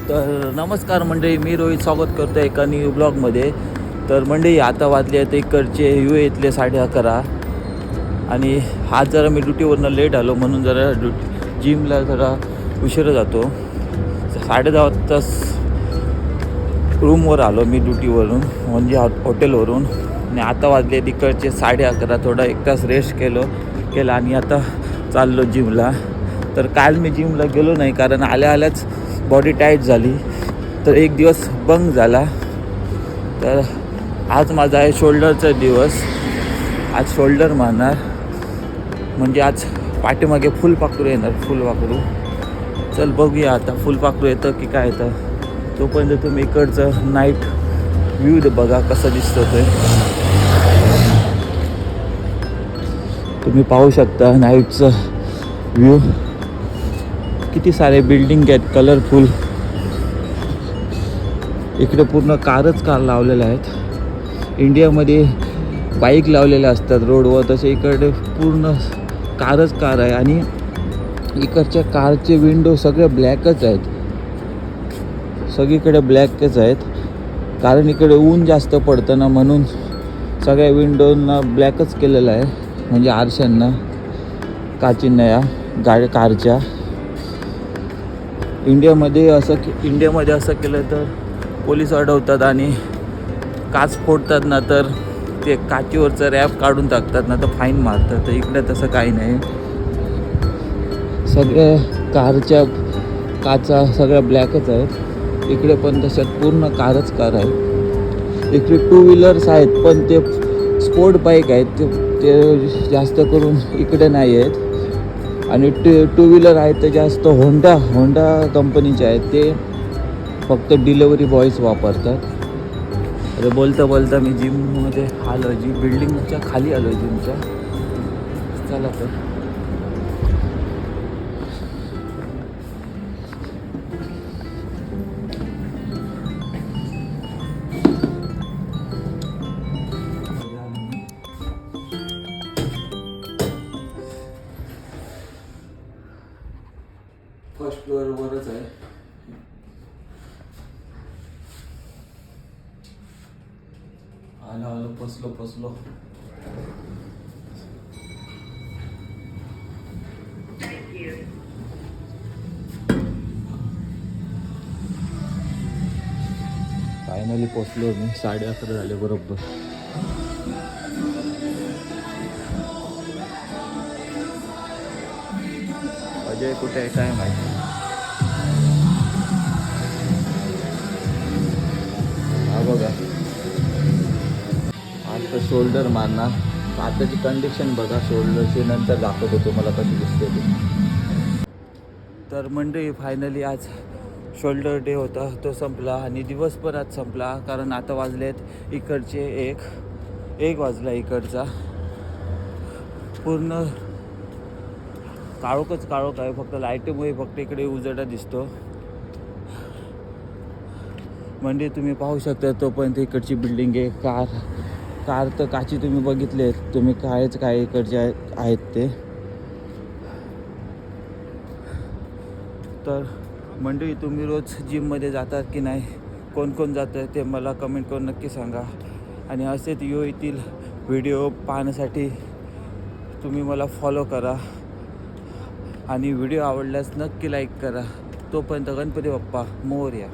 तर नमस्कार मंडळी, मी रोहित स्वागत करतो एका न्यू ब्लॉगमध्ये. तर मंडळी आता वाजले आहेत इकडचे इथले 11:30 आणि आज जरा मी ड्युटीवरनं लेट आलो म्हणून जरा जिमला जरा उशिरा जातो. 10:30 रूमवर आलो मी ड्युटीवरून, म्हणजे हॉटेलवरून. आणि आता वाजले इकडचे 11:30. थोडा 1 तास रेस्ट केला आणि आता चाललो जिमला. तर काल मी जिमला गेलो नाही कारण आल्याच बॉडी टाईट झाली, तर एक दिवस बंग झाला. तर आज माझा आहे शोल्डरचा दिवस. आज शोल्डर मारणार, म्हणजे आज पाठीमागे फुल पाखरू येणार. फुल पाखरू, चल बघूया आता फुल पाखरू येतं की काय येतं. तोपर्यंत तुम्ही इकडचं नाईट व्ह्यू बघा कसा दिसतो ते. तुम्ही पाहू शकता नाईटचं व्ह्यू. किती सारे बिल्डिंग आहेत कलरफुल. इकडे पूर्ण कार लावलेल्या आहेत. इंडियामध्ये बाईक लावलेल्या असतात रोडवर, तसे इकडे पूर्ण कार आहे. आणि इकडच्या कारचे विंडो सगळे ब्लॅकच आहेत. सगळीकडे ब्लॅकच आहेत कारण इकडे ऊन जास्त पडतं ना, म्हणून सगळ्या विंडोंना ब्लॅकच केलेलं आहे, म्हणजे आरशांना, काचींना या कारच्या. इंडियामध्ये असं केलं तर पोलीस अडवतात आणि काच फोडतात ना, तर ते काचीवरचं रॅप काढून टाकतात ना, तर फाईन मारतात. तर इकडे तसं काही नाही. सगळ्या कारच्या काचा सगळ्या ब्लॅकच आहेत. इकडे पण तशात पूर्ण कार आहे. इकडे 2 व्हीलर्स आहेत, पण ते स्पोर्ट बाईक आहेत, ते जास्त करून इकडे नाही आहेत. आणि 2 व्हीलर आहेत ते जास्त होंडा कंपनीचे आहेत. ते फक्त डिलेवरी बॉयज वापरतात. अरे बोलता मी जिममध्ये आलो. बिल्डिंगच्या खाली आलो जिमच्या. चला तर फर्स्ट फ्लोअरवरच आहे. आलो पसलो. फायनली पोचलो मी. 11:30 झाले बरोबर. अजय कुठे आहे काय माहिती. हा बघा, आज तर शोल्डर मारणार. आताची कंडिशन बघा शोल्डरची, नंतर दाखवतो तुम्हाला कशी दिसते ती. तर मंडळी फायनली आज शोल्डर डे होता, तो संपला. आणि दिवस पण आज संपला कारण आता वाजलेत इकडचे एक वाजला. इकडचा पूर्ण काळोख आहे. फक्त लाईटमुळे फक्त इकडे उजेडा दिसतो. म्हणजे तुम्ही पाहू शकता तोपर्यंत इकडची बिल्डिंग आहे. कार तर काची तुम्ही बघितले, तुम्ही काय इकडचे आहेत ते. तर मंडळी, तुम्ही रोज जिममध्ये जातात की नाही, कोण जातं ते मला कमेंट करून नक्की सांगा. आणि असेच येथील व्हिडिओ पाहण्यासाठी तुम्ही मला फॉलो करा आणि व्हिडिओ आवडल्यास नक्की लाईक करा. तोपर्यंत गणपती बाप्पा मोरया.